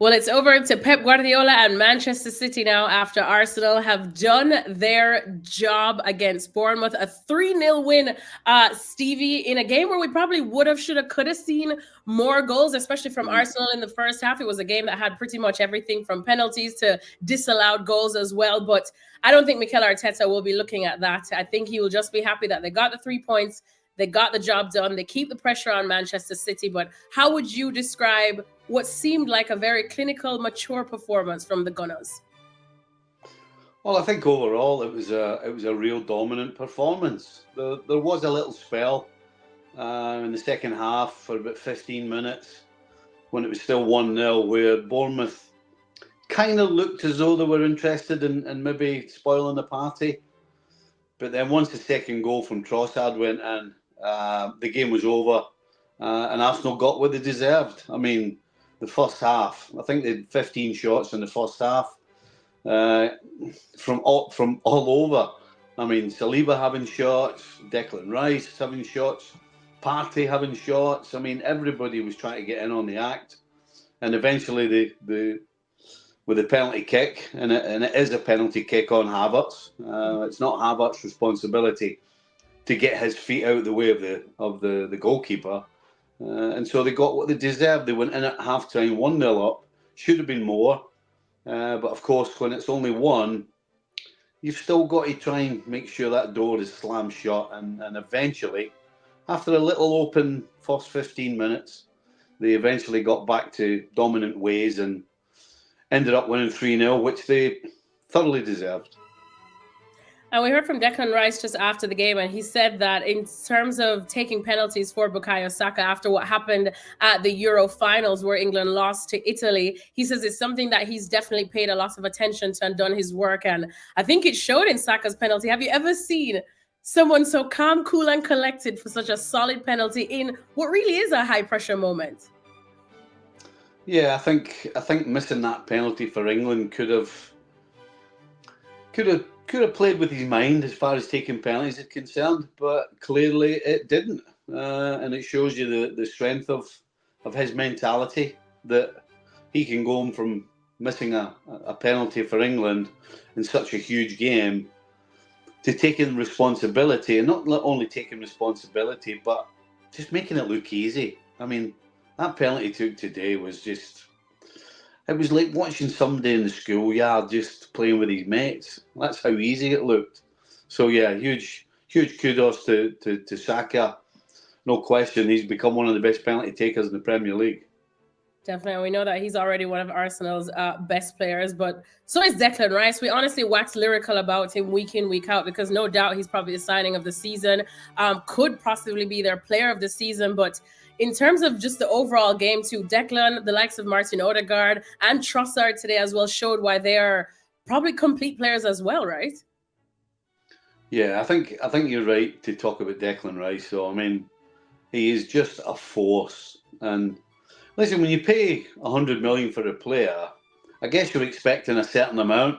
Well, it's over to Pep Guardiola and Manchester City now after Arsenal have done their job against Bournemouth. A 3-0 win, Stevie, in a game where we probably would have, should have, could have seen more goals, especially from Mm. Arsenal in the first half. It was a game that had pretty much everything from penalties to disallowed goals as well. But I don't think Mikel Arteta will be looking at that. I think he will just be happy that they got the 3 points. They got the job done. They keep the pressure on Manchester City. But how would you describe what seemed like a very clinical, mature performance from the Gunners? Well, I think overall it was a real dominant performance. There was a little spell in the second half for about 15 minutes when it was still 1-0, where Bournemouth kind of looked as though they were interested in maybe spoiling the party. But then once the second goal from Trossard went in, the game was over, and Arsenal got what they deserved. I mean, the first half, I think they had 15 shots in the first half, from all over. I mean, Saliba having shots, Declan Rice having shots, Partey having shots. I mean, everybody was trying to get in on the act, and eventually the with a penalty kick, and it is a penalty kick on Havertz. It's not Havertz's responsibility to get his feet out of the way of the goalkeeper. And so they got what they deserved. They went in at half-time 1-0 up. Should have been more. But of course, when it's only one, you've still got to try and make sure that door is slammed shut. And eventually, after a little open first 15 minutes, they eventually got back to dominant ways and ended up winning 3-0, which they thoroughly deserved. And we heard from Declan Rice just after the game, and he said that in terms of taking penalties for Bukayo Saka after what happened at the Euro finals where England lost to Italy, he says it's something that he's definitely paid a lot of attention to and done his work. And I think it showed in Saka's penalty. Have you ever seen someone so calm, cool, and collected for such a solid penalty in what really is a high-pressure moment? Yeah, I think missing that penalty for England could have played with his mind as far as taking penalties is concerned, but clearly it didn't, and it shows you the strength of his mentality, that he can go on from missing a penalty for England in such a huge game to taking responsibility, and not only taking responsibility, but just making it look easy. I mean, that penalty he took today was just. It was like watching somebody in the schoolyard just playing with his mates. That's how easy it looked. So yeah, huge kudos to Saka. No question, he's become one of the best penalty takers in the Premier League. Definitely. We know that he's already one of Arsenal's best players, but so is Declan Rice. We honestly wax lyrical about him week in, week out, because no doubt he's probably the signing of the season, could possibly be their player of the season. But in terms of just the overall game too, Declan, the likes of Martin Odegaard and Trossard today as well showed why they are probably complete players as well, right? Yeah, I think you're right to talk about Declan Rice. So I mean, he is just a force. And listen, when you pay 100 million for a player, I guess you're expecting a certain amount.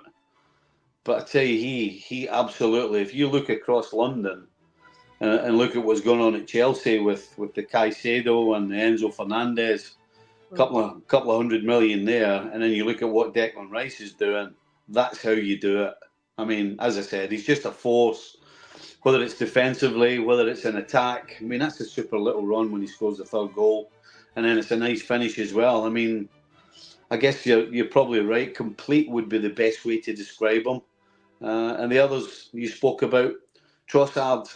But I tell you, he absolutely. If you look across London and look at what's going on at Chelsea with the Caicedo and the Enzo Fernandez, couple of 100 million there, and then you look at what Declan Rice is doing. That's how you do it. I mean, as I said, he's just a force. Whether it's defensively, whether it's an attack. I mean, that's a super little run when he scores the third goal, and then it's a nice finish as well. I mean, I guess you're probably right. Complete would be the best way to describe him. And the others you spoke about, Trossard.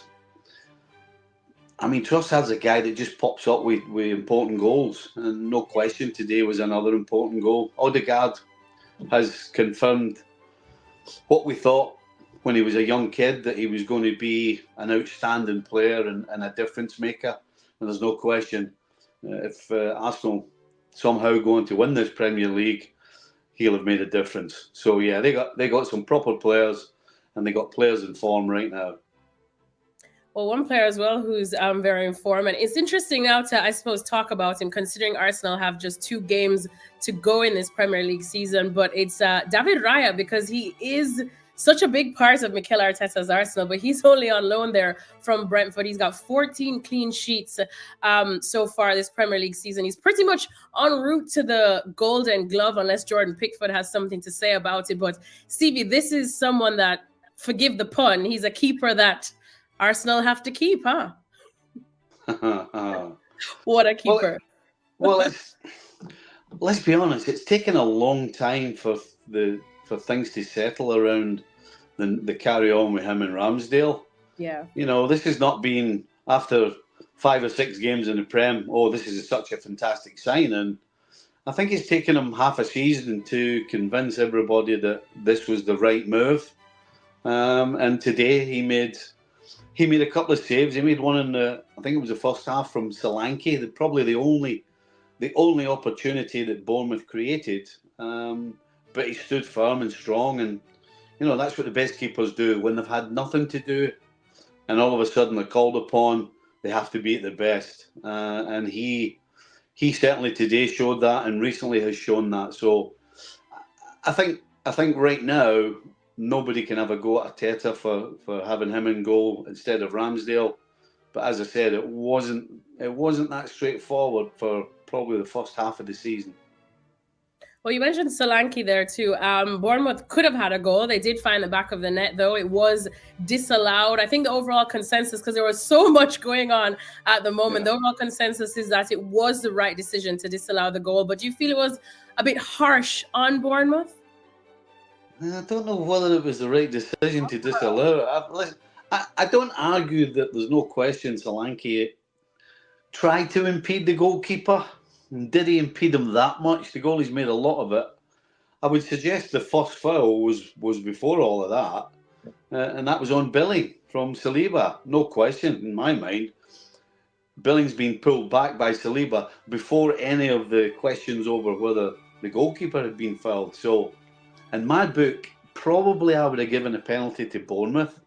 I mean, Trossard's a guy that just pops up with important goals, and no question today was another important goal. Odegaard has confirmed what we thought when he was a young kid, that he was going to be an outstanding player and a difference maker. And there's no question, if Arsenal somehow going to win this Premier League, he'll have made a difference. So yeah, they got some proper players, and they got players in form right now. Well, one player as well who's very in form, and it's interesting now to, I suppose, talk about him, considering Arsenal have just 2 games to go in this Premier League season. But it's David Raya, because he is such a big part of Mikel Arteta's Arsenal, but he's only on loan there from Brentford. He's got 14 clean sheets so far this Premier League season. He's pretty much en route to the Golden Glove, unless Jordan Pickford has something to say about it. But Stevie, this is someone that, forgive the pun, he's a keeper that Arsenal have to keep, huh? What a keeper. Well, let's be honest, it's taken a long time for things to settle around the carry on with him and Ramsdale. Yeah. You know, this has not been after 5 or 6 games in the Prem, oh, this is such a fantastic sign. And I think it's taken him half a season to convince everybody that this was the right move. And today he made a couple of saves. He made one in I think it was the first half from Solanke, probably the only opportunity that Bournemouth created. But he stood firm and strong, and you know that's what the best keepers do when they've had nothing to do, and all of a sudden they're called upon. They have to be at their best, and he certainly today showed that, and recently has shown that. So I think right now nobody can have a go at Arteta for having him in goal instead of Ramsdale. But as I said, it wasn't that straightforward for probably the first half of the season. Well, you mentioned Solanke there too. Bournemouth could have had a goal. They did find the back of the net, though. It was disallowed. I think the overall consensus, because there was so much going on at the moment, the overall consensus is that it was the right decision to disallow the goal. But do you feel it was a bit harsh on Bournemouth? I don't know whether it was the right decision to disallow it. I don't argue that there's no question Solanke tried to impede the goalkeeper. Did he impede him that much? The goalie's made a lot of it. I would suggest the first foul was before all of that, and that was on Billing from Saliba. No question in my mind. Billing's been pulled back by Saliba before any of the questions over whether the goalkeeper had been fouled. So, in my book, probably I would have given a penalty to Bournemouth.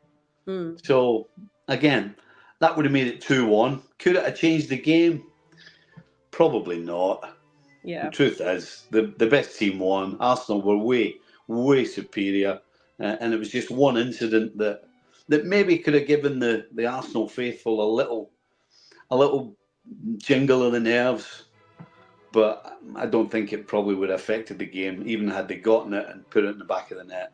So, again, that would have made it 2-1. Could it have changed the game? Probably not. Yeah. The truth is, the best team won. Arsenal were way superior, and it was just one incident that maybe could have given the Arsenal faithful a little jingle of the nerves. But I don't think it probably would have affected the game, even had they gotten it and put it in the back of the net.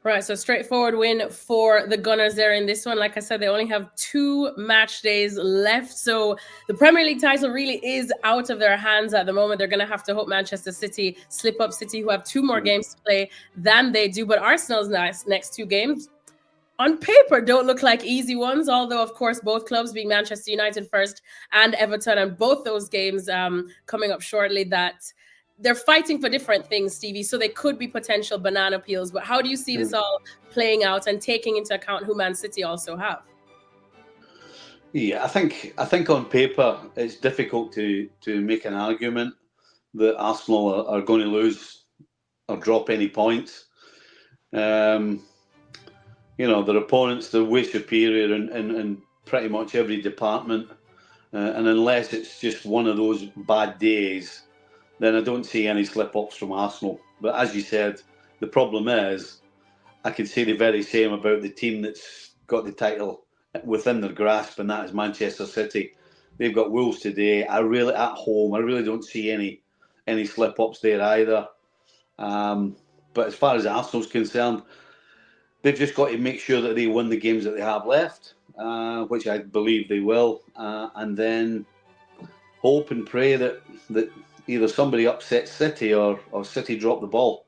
Right, so straightforward win for the Gunners there in this one. Like I said, they only have 2 match days left. So the Premier League title really is out of their hands at the moment. They're going to have to hope Manchester City slip up. City, who have 2 more games to play than they do. But Arsenal's next 2 games, on paper, don't look like easy ones. Although, of course, both clubs, being Manchester United first and Everton, and both those games coming up shortly, that they're fighting for different things, Stevie, so they could be potential banana peels. But how do you see this all playing out, and taking into account who Man City also have? Yeah, I think on paper it's difficult to make an argument that Arsenal are going to lose or drop any points. You know, their opponents, they're way superior in pretty much every department, and unless it's just one of those bad days, then I don't see any slip-ups from Arsenal. But as you said, the problem is, I can say the very same about the team that's got the title within their grasp, and that is Manchester City. They've got Wolves today. At home, I really don't see any slip-ups there either. But as far as Arsenal's concerned, they've just got to make sure that they win the games that they have left, which I believe they will, and then hope and pray that either somebody upsets City or City drop the ball.